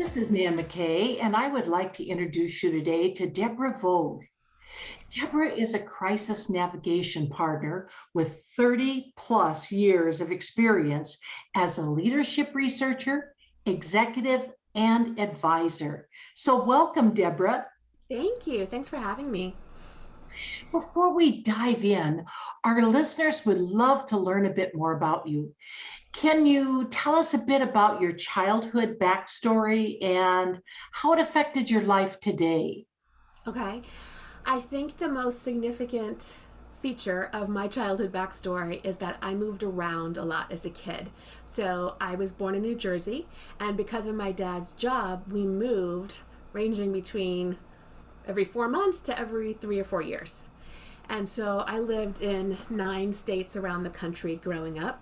This is Nan McKay, and I would like to introduce you today to Debra Woog. Debra is a crisis navigation partner with 30 plus years of experience as a leadership researcher, executive, and advisor. So, welcome, Debra. Thank you. Thanks for having me. Before we dive in, our listeners would love to learn a bit more about you. Can you tell us a bit about your childhood backstory and how it affected your life today? Okay. I think the most significant feature of my childhood backstory is that I moved around a lot as a kid. So I was born in New Jersey, and because of my dad's job, we moved ranging between every 4 months to every 3 or 4 years. And so I lived in 9 states around the country growing up.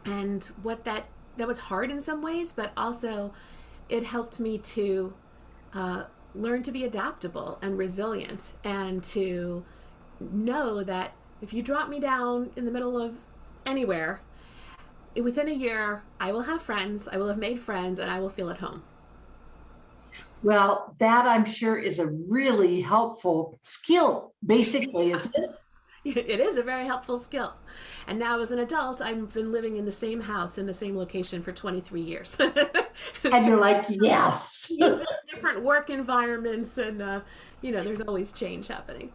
And that was hard in some ways, but also it helped me to uh, learn to be adaptable and resilient, and to know that if you drop me down in the middle of anywhere, within a year, I will have friends, I will have made friends, and I will feel at home. Well, that I'm sure is a really helpful skill, basically, isn't it? It is a very helpful skill. And now, as an adult, I've been living in the same house in the same location for 23 years. And you're like, yes. Different work environments, and there's always change happening.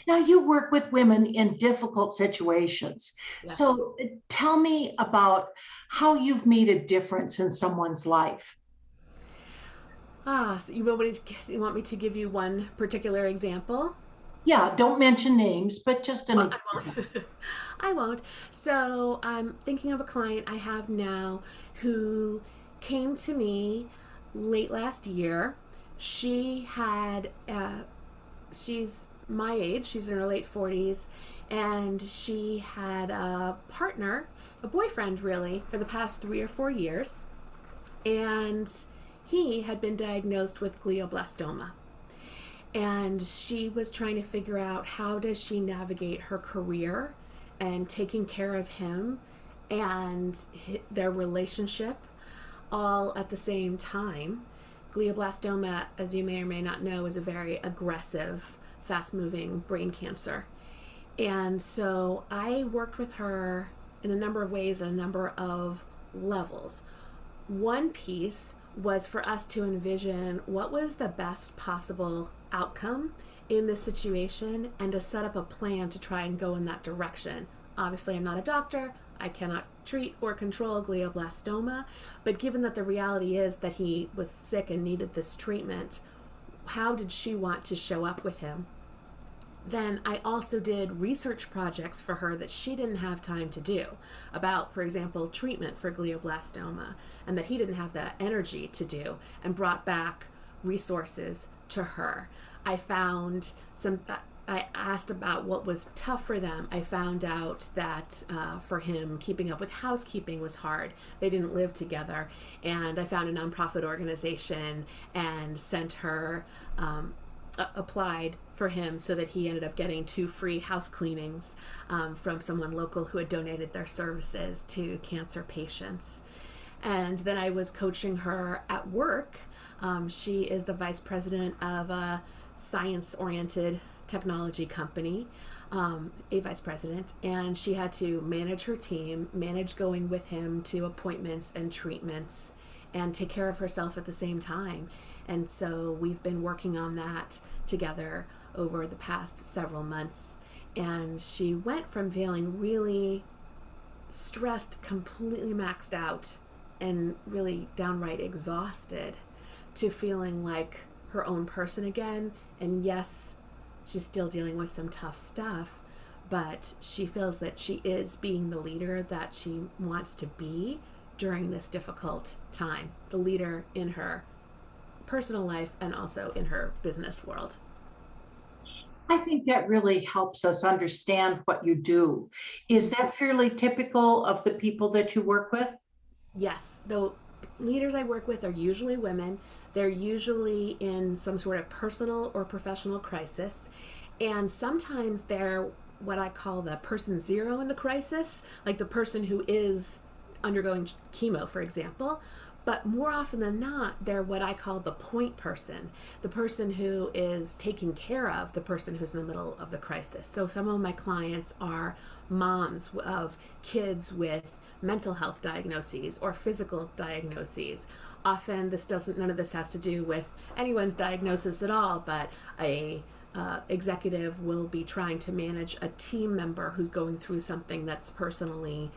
Now, you work with women in difficult situations. Yes. So tell me about how you've made a difference in someone's life. So you want me to give you one particular example? Yeah, don't mention names, but just an Well, I example. won't. I won't. So I'm thinking of a client I have now who came to me late last year. She's my age. She's in her late 40s, and she had a partner, a boyfriend, really, for the past 3 or 4 years, and he had been diagnosed with glioblastoma, and she was trying to figure out how does she navigate her career and taking care of him and their relationship all at the same time. Glioblastoma, as you may or may not know, is a very aggressive, fast moving brain cancer. And so I worked with her in a number of ways and a number of levels. One piece was for us to envision what was the best possible outcome in this situation, and to set up a plan to try and go in that direction. Obviously, I'm not a doctor. I cannot treat or control glioblastoma, but given that the reality is that he was sick and needed this treatment, how did she want to show up with him? Then I also did research projects for her that she didn't have time to do about, for example, treatment for glioblastoma, and that he didn't have the energy to do, and brought back resources to her. I found some. I asked about what was tough for them. I found out that for him, keeping up with housekeeping was hard. They didn't live together. And I found a nonprofit organization and sent her, applied for him so that he ended up getting 2 free house cleanings from someone local who had donated their services to cancer patients. And then I was coaching her at work. She is the vice president of a science oriented technology company, a vice president, and she had to manage her team, manage going with him to appointments and treatments, and take care of herself at the same time. And so we've been working on that together over the past several months. And she went from feeling really stressed, completely maxed out, and really downright exhausted, to feeling like her own person again. And yes, she's still dealing with some tough stuff, but she feels that she is being the leader that she wants to be during this difficult time, the leader in her personal life and also in her business world. I think that really helps us understand what you do. Is that fairly typical of the people that you work with? Yes, the leaders I work with are usually women. They're usually in some sort of personal or professional crisis. And sometimes they're what I call the person zero in the crisis, like the person who is undergoing chemo, for example. But more often than not, they're what I call the point person, the person who is taking care of the person who's in the middle of the crisis. So some of my clients are moms of kids with mental health diagnoses or physical diagnoses. Often none of this has to do with anyone's diagnosis at all, but a executive will be trying to manage a team member who's going through something that's personally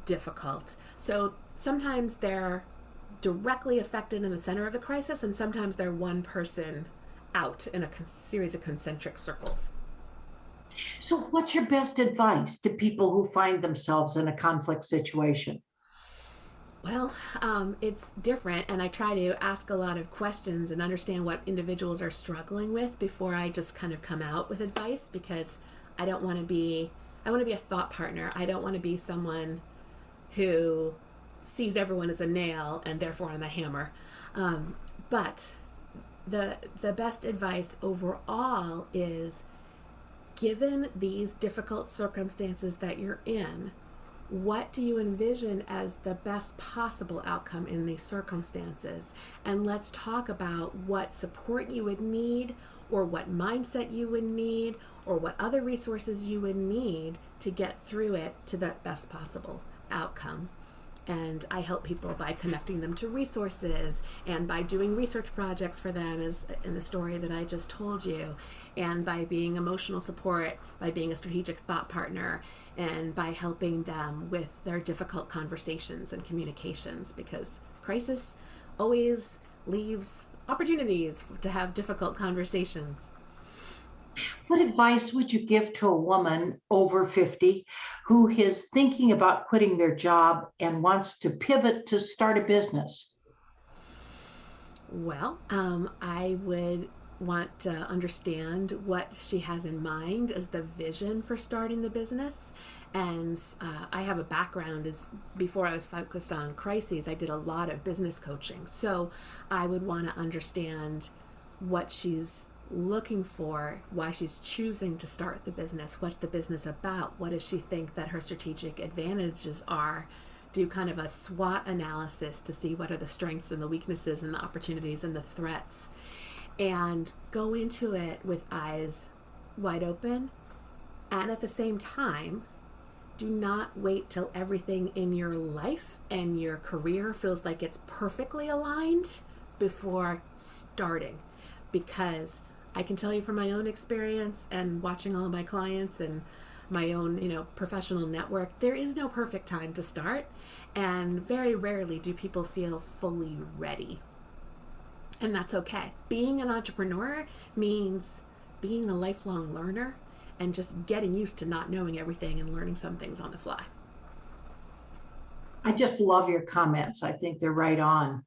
difficult. So sometimes they're directly affected in the center of the crisis, and sometimes they're one person out in a series of concentric circles. So, what's your best advice to people who find themselves in a conflict situation? Well, it's different, and I try to ask a lot of questions and understand what individuals are struggling with before I just kind of come out with advice, because I want to be a thought partner. I don't want to be someone who sees everyone as a nail and therefore I'm a hammer. But the best advice overall is, given these difficult circumstances that you're in, what do you envision as the best possible outcome in these circumstances? And let's talk about what support you would need, or what mindset you would need, or what other resources you would need to get through it to the best possible outcome. And I help people by connecting them to resources and by doing research projects for them, as in the story that I just told you, and by being emotional support, by being a strategic thought partner, and by helping them with their difficult conversations and communications, because crisis always leaves opportunities to have difficult conversations. What advice would you give to a woman over 50 who is thinking about quitting their job and wants to pivot to start a business? Well, I would want to understand what she has in mind as the vision for starting the business. And I have a background as before I was focused on crises, I did a lot of business coaching. So I would want to understand what she's looking for, why she's choosing to start the business, what's the business about, what does she think that her strategic advantages are, do kind of a SWOT analysis to see what are the strengths and the weaknesses and the opportunities and the threats, and go into it with eyes wide open. And at the same time, do not wait till everything in your life and your career feels like it's perfectly aligned before starting, because I can tell you from my own experience and watching all of my clients and my own, professional network, there is no perfect time to start, and very rarely do people feel fully ready. And that's okay. Being an entrepreneur means being a lifelong learner and just getting used to not knowing everything and learning some things on the fly. I just love your comments. I think they're right on.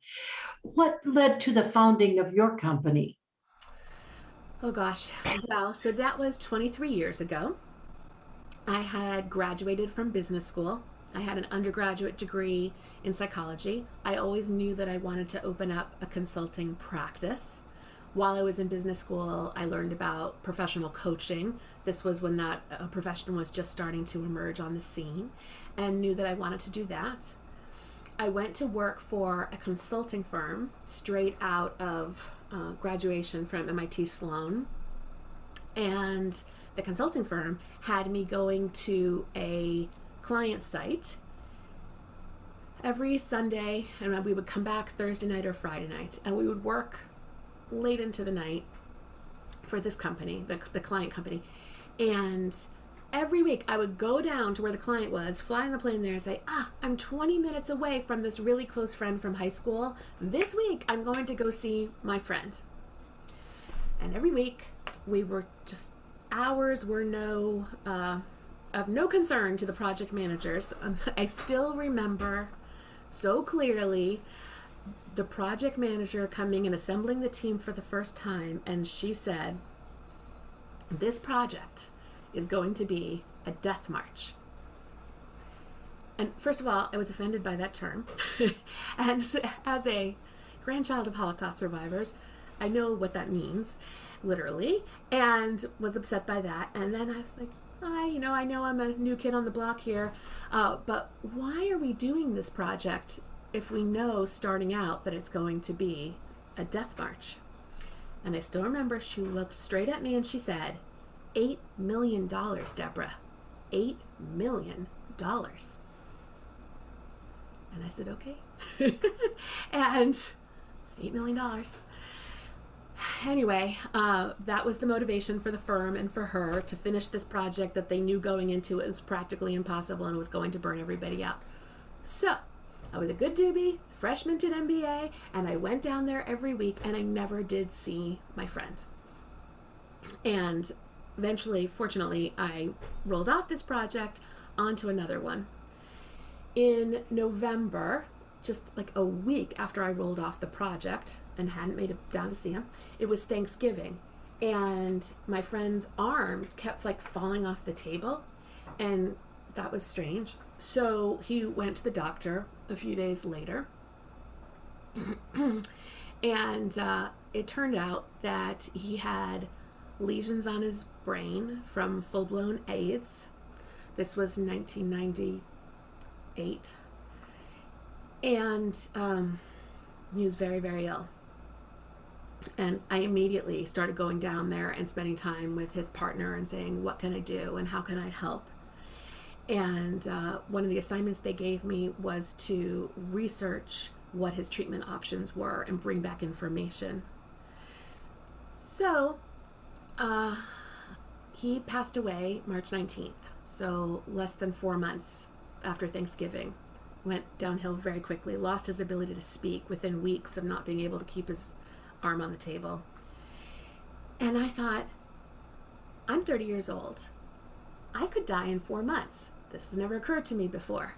What led to the founding of your company? Oh gosh. Well, so that was 23 years ago. I had graduated from business school. I had an undergraduate degree in psychology. I always knew that I wanted to open up a consulting practice. While I was in business school, I learned about professional coaching. This was when that profession was just starting to emerge on the scene, and knew that I wanted to do that. I went to work for a consulting firm straight out of graduation from MIT Sloan. And the consulting firm had me going to a client site every Sunday, and we would come back Thursday night or Friday night, and we would work late into the night for this company, the client company. And every week I would go down to where the client was, fly in the plane there and say, I'm 20 minutes away from this really close friend from high school. This week I'm going to go see my friend. And every week we were just, hours were of no concern to the project managers. I still remember so clearly the project manager coming and assembling the team for the first time, and she said, this project is going to be a death march. And first of all, I was offended by that term. And as a grandchild of Holocaust survivors, I know what that means, literally, and was upset by that. And then I was like, I know I'm a new kid on the block here, but why are we doing this project if we know starting out that it's going to be a death march? And I still remember she looked straight at me and she said, $8 million, Debra. $8 million. And I said, okay. And $8 million. Anyway, that was the motivation for the firm and for her to finish this project that they knew going into it was practically impossible and was going to burn everybody out. So I was a good doobie, freshman to an MBA, and I went down there every week, and I never did see my friend. And eventually, fortunately, I rolled off this project onto another one. In November, just like a week after I rolled off the project and hadn't made it down to see him, it was Thanksgiving, and my friend's arm kept like falling off the table, and that was strange. So he went to the doctor a few days later, and it turned out that he had lesions on his brain from full-blown AIDS. This was 1998. And he was very, very ill. And I immediately started going down there and spending time with his partner and saying, what can I do and how can I help? And one of the assignments they gave me was to research what his treatment options were and bring back information. So he passed away March 19th, so less than 4 months after Thanksgiving. Went downhill very quickly, lost his ability to speak within weeks of not being able to keep his arm on the table. And I thought, I'm 30 years old. I could die in 4 months. This has never occurred to me before.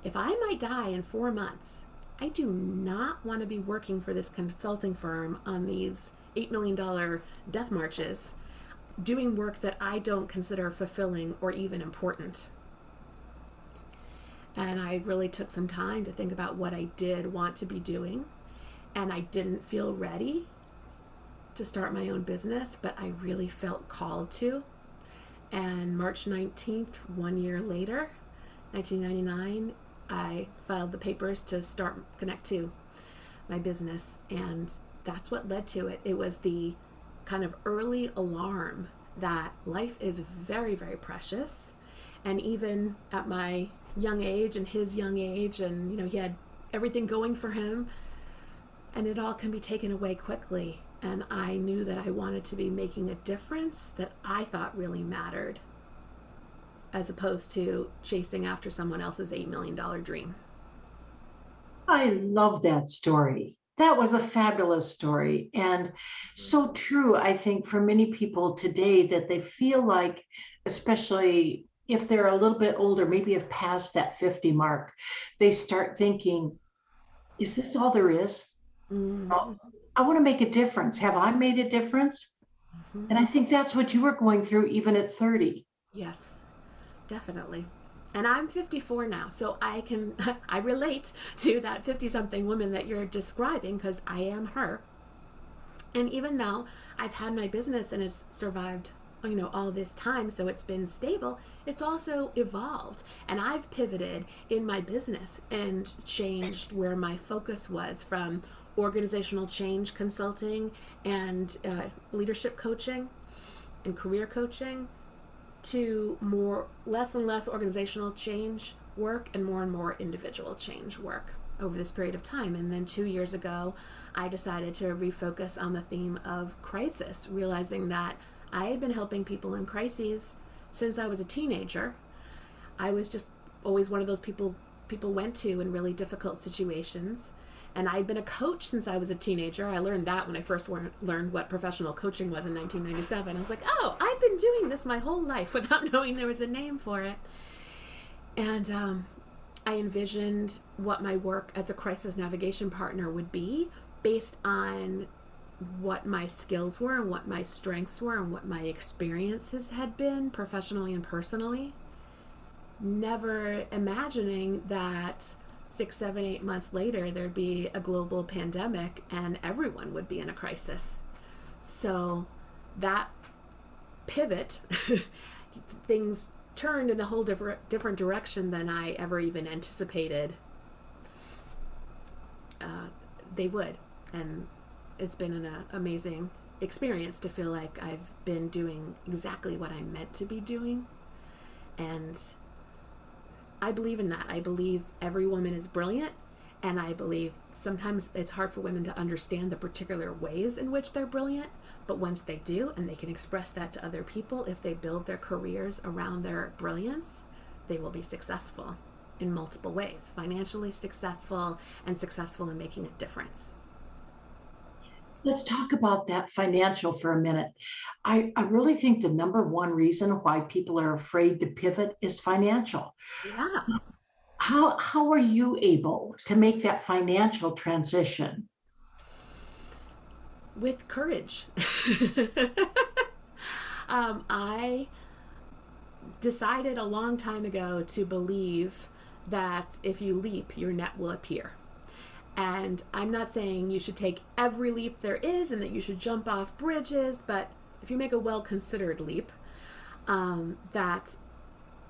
If I might die in 4 months, I do not want to be working for this consulting firm on these $8 million death marches, doing work that I don't consider fulfilling or even important. And I really took some time to think about what I did want to be doing. And I didn't feel ready to start my own business, but I really felt called to. And March 19th, 1 year later, 1999, I filed the papers to start Connect 2, my business. And that's what led to it. It was the kind of early alarm that life is very, very precious. And even at my young age and his young age, and he had everything going for him, and it all can be taken away quickly. And I knew that I wanted to be making a difference that I thought really mattered, as opposed to chasing after someone else's $8 million dream. I love that story. That was a fabulous story, and so true, I think, for many people today, that they feel like, especially if they're a little bit older, maybe have passed that 50 mark, they start thinking, is this all there is? Mm-hmm. I want to make a difference. Have I made a difference? Mm-hmm. And I think that's what you were going through even at 30. Yes, definitely. And I'm 54 now, so I relate to that 50-something woman that you're describing, because I am her. And even though I've had my business and it's survived, all this time, so it's been stable, it's also evolved. And I've pivoted in my business and changed where my focus was, from organizational change consulting and leadership coaching and career coaching, to less and less organizational change work and more individual change work over this period of time. And then 2 years ago, I decided to refocus on the theme of crisis, realizing that I had been helping people in crises since I was a teenager. I was just always one of those people went to in really difficult situations. And I'd been a coach since I was a teenager. I learned that when I first learned what professional coaching was in 1997. I was like, oh, I've been doing this my whole life without knowing there was a name for it. And I envisioned what my work as a crisis navigation partner would be, based on what my skills were and what my strengths were and what my experiences had been professionally and personally. Never imagining that 6, 7, 8 months later, there'd be a global pandemic and everyone would be in a crisis. So that pivot, things turned in a whole different direction than I ever even anticipated. they would. And it's been an amazing experience to feel like I've been doing exactly what I'm meant to be doing. And I believe in that. I believe every woman is brilliant. And I believe sometimes it's hard for women to understand the particular ways in which they're brilliant. But once they do, and they can express that to other people, if they build their careers around their brilliance, they will be successful in multiple ways, financially successful and successful in making a difference. Let's talk about that financial for a minute. I really think the number one reason why people are afraid to pivot is financial. Yeah, How are you able to make that financial transition? with courage. I decided a long time ago to believe that if you leap, your net will appear. And I'm not saying you should take every leap there is and that you should jump off bridges, but if you make a well considered leap, that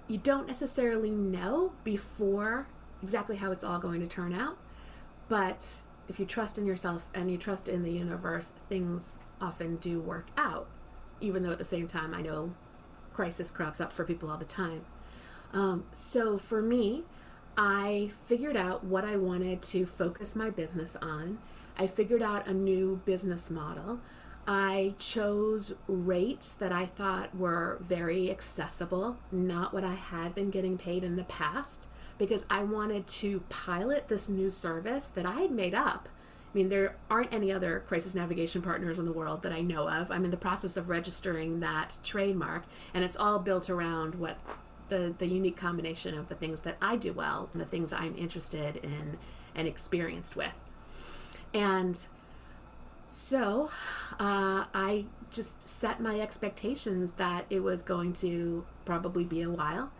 you don't necessarily know before exactly how it's all going to turn out. But if you trust in yourself and you trust in the universe, things often do work out. Even though at the same time, I know crisis crops up for people all the time. So for me, I figured out what I wanted to focus my business on. I figured out a new business model. I chose rates that I thought were very accessible, not what I had been getting paid in the past, because I wanted to pilot this new service that I had made up. I mean, there aren't any other crisis navigation partners in the world that I know of. I'm in the process of registering that trademark, and it's all built around what the unique combination of the things that I do well and the things I'm interested in and experienced with. And so I just set my expectations that it was going to probably be a while.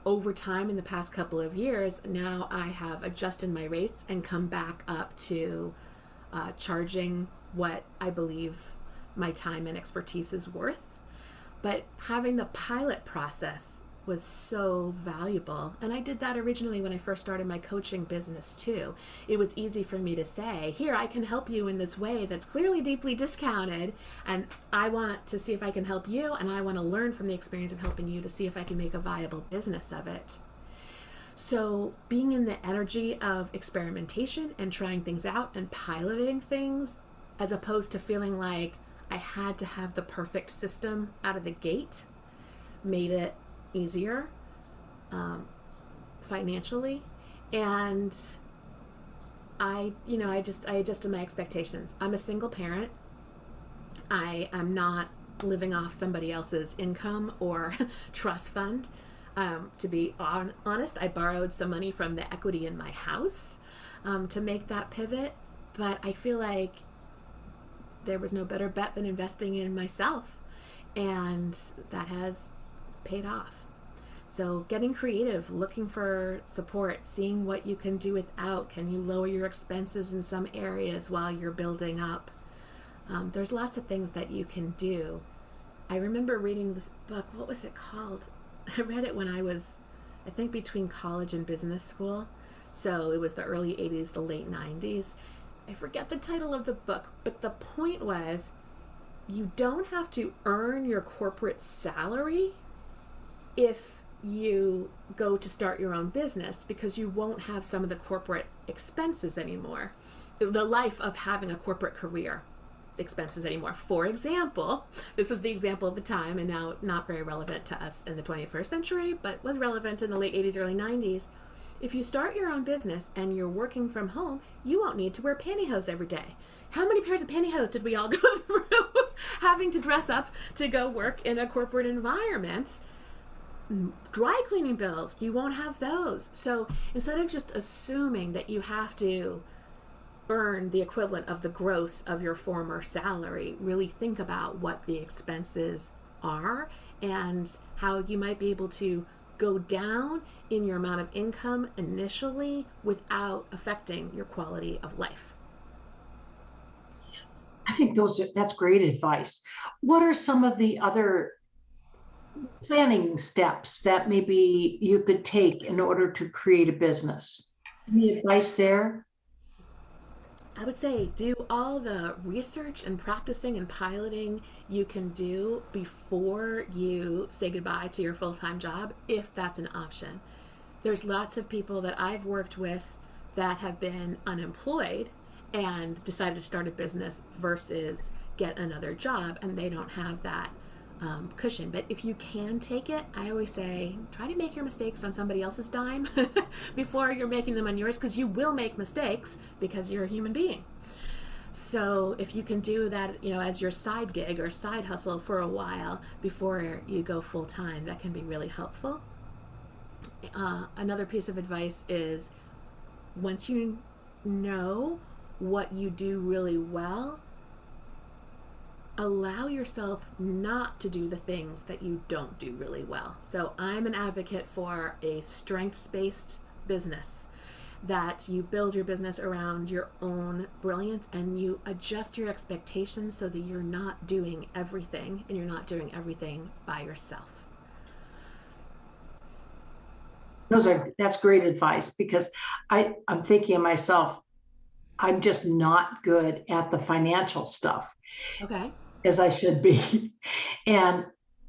Over time, in the past couple of years, now I have adjusted my rates and come back up to charging what I believe my time and expertise is worth. But having the pilot process was so valuable. And I did that originally when I first started my coaching business too. It was easy for me to say, here, I can help you in this way that's clearly deeply discounted. And I want to see if I can help you. And I want to learn from the experience of helping you to see if I can make a viable business of it. So being in the energy of experimentation and trying things out and piloting things, as opposed to feeling like I had to have the perfect system out of the gate, made it easier financially. And I adjusted my expectations. I'm a single parent. I am not living off somebody else's income or trust fund. To be honest, I borrowed some money from the equity in my house to make that pivot, but I feel like there was no better bet than investing in myself, and that has paid off. So getting creative, looking for support, seeing what you can do without. Can you lower your expenses in some areas while you're building up? There's lots of things that you can do. I remember reading this book. What was it called? I read it when I was, I think, between college and business school. So it was the early 80s, the late 90s. I forget the title of the book, but the point was you don't have to earn your corporate salary if you go to start your own business, because you won't have some of the corporate expenses anymore. The life of having a corporate career expenses anymore. For example, this was the example of the time and now not very relevant to us in the 21st century, but was relevant in the late 80s, early 90s. If you start your own business and you're working from home, you won't need to wear pantyhose every day. How many pairs of pantyhose did we all go through having to dress up to go work in a corporate environment? Dry cleaning bills, you won't have those. So instead of just assuming that you have to earn the equivalent of the gross of your former salary, really think about what the expenses are and how you might be able to go down in your amount of income initially without affecting your quality of life. I think that's great advice. What are some of the other planning steps that maybe you could take in order to create a business? Any advice there? I would say do all the research and practicing and piloting you can do before you say goodbye to your full time job, if that's an option. There's lots of people that I've worked with that have been unemployed and decided to start a business versus get another job, and they don't have that cushion. But if you can take it, I always say try to make your mistakes on somebody else's dime before you're making them on yours, because you will make mistakes because you're a human being. So if you can do that, as your side gig or side hustle for a while before you go full time, that can be really helpful. Another piece of advice is once you know what you do really well, allow yourself not to do the things that you don't do really well. So I'm an advocate for a strengths-based business, that you build your business around your own brilliance and you adjust your expectations so that you're not doing everything and you're not doing everything by yourself. That's great advice, because I'm thinking of myself, I'm just not good at the financial stuff Okay. as I should be. And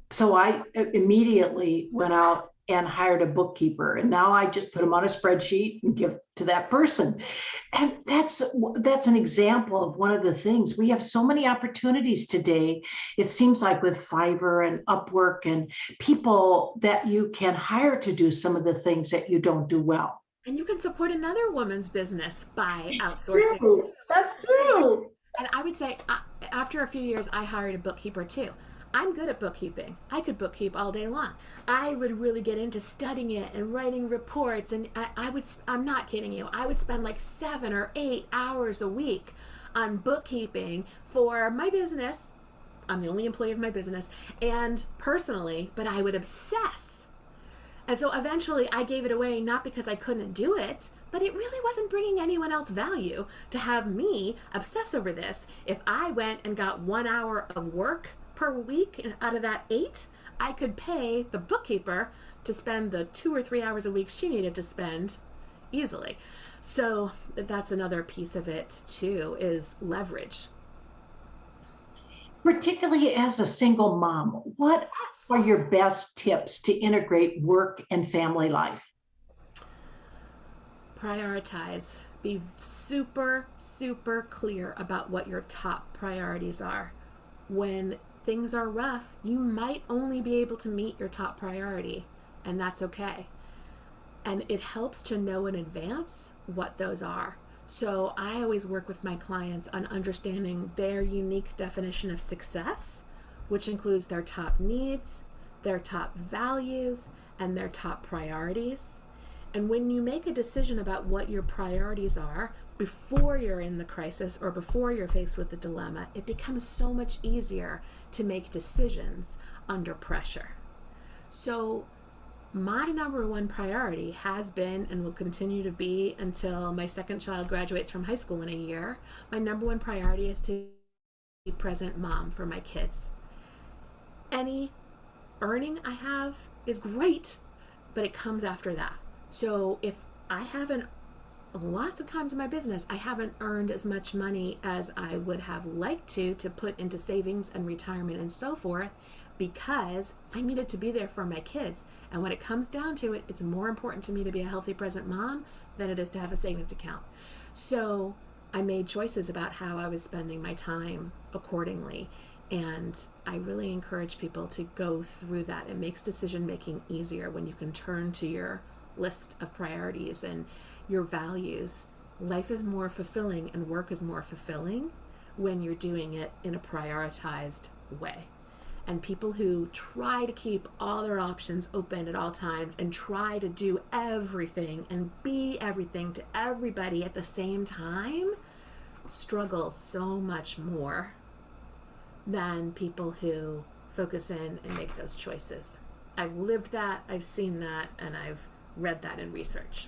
so I immediately went out and hired a bookkeeper, and now I just put them on a spreadsheet and give to that person. And that's an example of one of the things. We have so many opportunities today. It seems like with Fiverr and Upwork and people that you can hire to do some of the things that you don't do well. And you can support another woman's business by outsourcing too, True. which is That's great. true. And I would say, after a few years, I hired a bookkeeper too. I'm good at bookkeeping. I could bookkeep all day long. I would really get into studying it and writing reports. And I'm not kidding you, I would spend like 7 or 8 hours a week on bookkeeping for my business. I'm the only employee of my business and personally, but I would obsess. And so eventually I gave it away, not because I couldn't do it, but it really wasn't bringing anyone else value to have me obsess over this. If I went and got 1 hour of work per week, and out of that 8, I could pay the bookkeeper to spend the 2 or 3 hours a week she needed to spend easily. So that's another piece of it too, is leverage. Particularly as a single mom, what Yes. are your best tips to integrate work and family life? Prioritize. Be super, super clear about what your top priorities are. When things are rough, you might only be able to meet your top priority, and that's okay. And it helps to know in advance what those are. So I always work with my clients on understanding their unique definition of success, which includes their top needs, their top values, and their top priorities. And when you make a decision about what your priorities are before you're in the crisis or before you're faced with the dilemma, it becomes so much easier to make decisions under pressure. So my number one priority has been and will continue to be until my second child graduates from high school in a year. My number one priority is to be a present mom for my kids. Any earning I have is great, but it comes after that. So if I haven't, lots of times in my business, I haven't earned as much money as I would have liked to put into savings and retirement and so forth, because I needed to be there for my kids. And when it comes down to it, it's more important to me to be a healthy present mom than it is to have a savings account. So I made choices about how I was spending my time accordingly. And I really encourage people to go through that. It makes decision making easier when you can turn to your list of priorities and your values. Life is more fulfilling and work is more fulfilling when you're doing it in a prioritized way. And people who try to keep all their options open at all times and try to do everything and be everything to everybody at the same time struggle so much more than people who focus in and make those choices. I've lived that, I've seen that, and I've read that in research.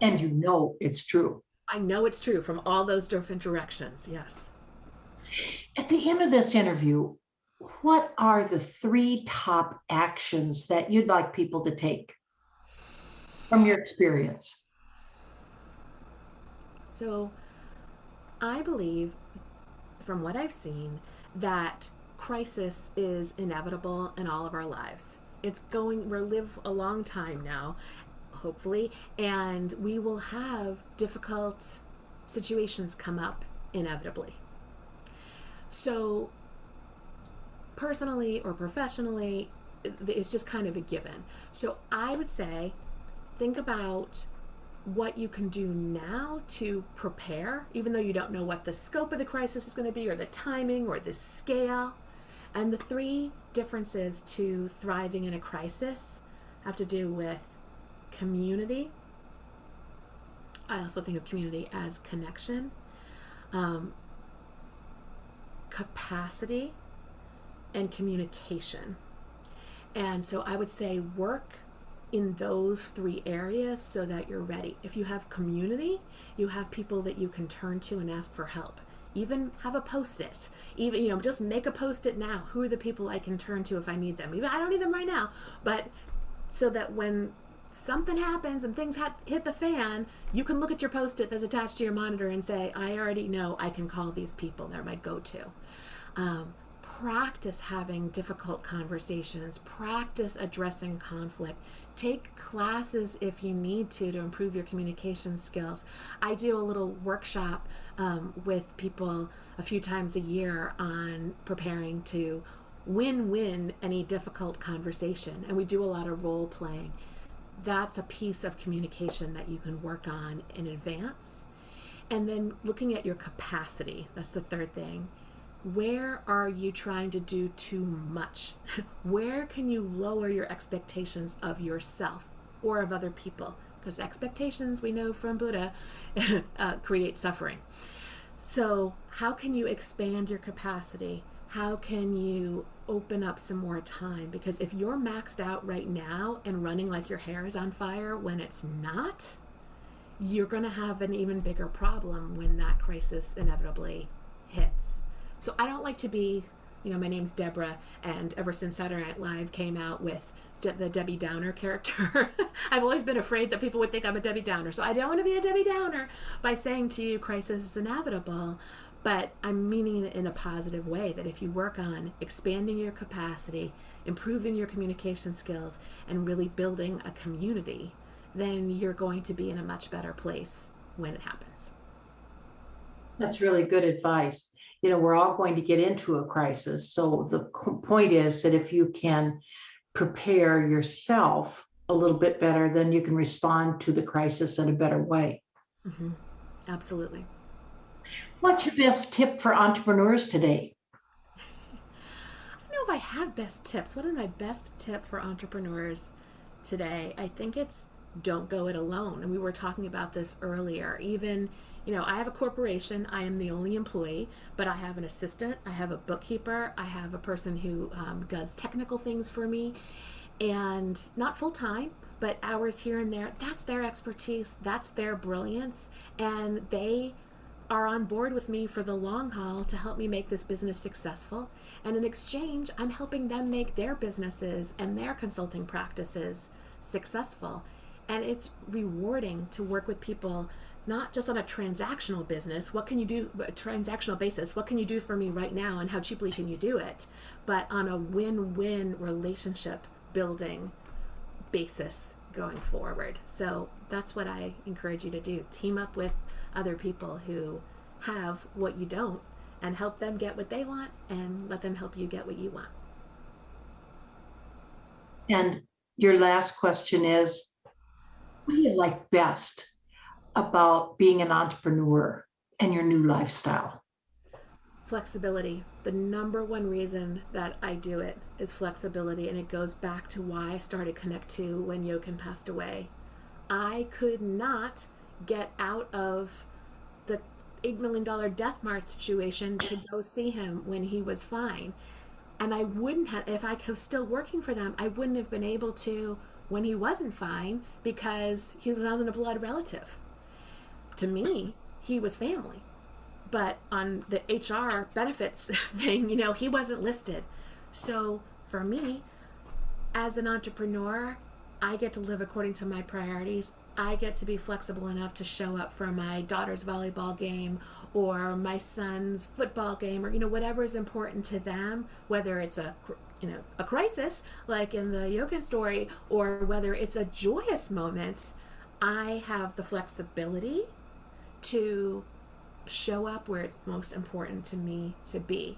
And you know it's true. I know it's true from all those different directions, yes. At the end of this interview, what are the 3 top actions that you'd like people to take from your experience? So I believe, from what I've seen, that crisis is inevitable in all of our lives. We'll live a long time now, hopefully, and we will have difficult situations come up inevitably. So, personally or professionally, it's just kind of a given. So, I would say, think about what you can do now to prepare, even though you don't know what the scope of the crisis is going to be, or the timing, or the scale. And the three differences to thriving in a crisis have to do with community. I also think of community as connection, capacity, and communication. And so I would say work in those three areas so that you're ready. If you have community, you have people that you can turn to and ask for help. Even have a post-it. Even, just make a post-it now. Who are the people I can turn to if I need them? Even I don't need them right now, but so that when something happens and things hit the fan, you can look at your post-it that's attached to your monitor and say, I already know I can call these people. They're my go-to. Practice having difficult conversations. Practice addressing conflict. Take classes if you need to improve your communication skills. I do a little workshop with people a few times a year on preparing to win any difficult conversation. And we do a lot of role playing. That's a piece of communication that you can work on in advance. And then looking at your capacity. That's the third thing. Where are you trying to do too much? Where can you lower your expectations of yourself or of other people? Because expectations, we know from Buddha, create suffering. So how can you expand your capacity? How can you open up some more time? Because if you're maxed out right now and running like your hair is on fire when it's not, you're going to have an even bigger problem when that crisis inevitably hits. So I don't like to be, my name's Debra, and ever since Saturday Night Live came out with the Debbie Downer character, I've always been afraid that people would think I'm a Debbie Downer. So I don't want to be a Debbie Downer by saying to you, crisis is inevitable, but I'm meaning it in a positive way, that if you work on expanding your capacity, improving your communication skills, and really building a community, then you're going to be in a much better place when it happens. That's really good advice. We're all going to get into a crisis. So the point is that if you can prepare yourself a little bit better, then you can respond to the crisis in a better way. Mm-hmm. Absolutely. What's your best tip for entrepreneurs today? I don't know if I have best tips. What is my best tip for entrepreneurs today? I think it's don't go it alone. And we were talking about this earlier. Even, I have a corporation. I am the only employee, but I have an assistant. I have a bookkeeper. I have a person who does technical things for me, and not full time, but hours here and there. That's their expertise. That's their brilliance. And they are on board with me for the long haul to help me make this business successful. And in exchange, I'm helping them make their businesses and their consulting practices successful. And it's rewarding to work with people, not just on a transactional business, what can you do, a transactional basis, what can you do for me right now and how cheaply can you do it, but on a win-win relationship building basis going forward. So that's what I encourage you to do. Team up with other people who have what you don't and help them get what they want and let them help you get what you want. And your last question is, what do you like best about being an entrepreneur and your new lifestyle? Flexibility. The number one reason that I do it is flexibility, and it goes back to why I started Connect 2 when Jochen passed away. I could not get out of the $8 million death march situation to go see him when he was fine. And I wouldn't have, if I was still working for them, I wouldn't have been able to when he wasn't fine because he was not a blood relative. To me, he was family. But on the HR benefits thing, he wasn't listed. So for me, as an entrepreneur, I get to live according to my priorities. I get to be flexible enough to show up for my daughter's volleyball game or my son's football game, or whatever is important to them, whether it's a crisis like in the yoga story, or whether it's a joyous moment. I have the flexibility to show up where it's most important to me to be.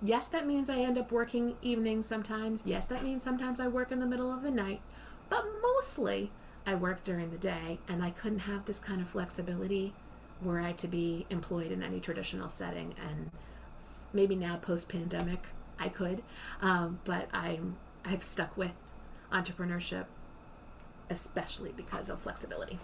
Yes, that means I end up working evenings sometimes. Yes, that means sometimes I work in the middle of the night, but mostly I work during the day, and I couldn't have this kind of flexibility were I to be employed in any traditional setting. And maybe now post-pandemic I could, but I've stuck with entrepreneurship, especially because of flexibility.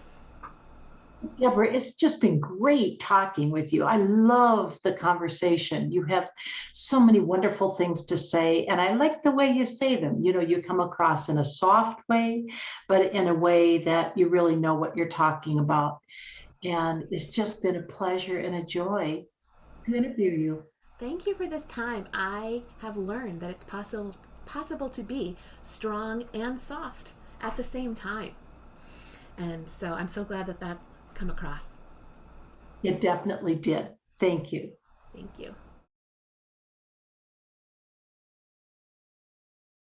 Deborah, it's just been great talking with you. I love the conversation. You have so many wonderful things to say, and I like the way you say them. You come across in a soft way, but in a way that you really know what you're talking about. And it's just been a pleasure and a joy to interview you. Thank you for this time. I have learned that it's possible to be strong and soft at the same time. And so I'm so glad that that's come across. It definitely did. Thank you. Thank you.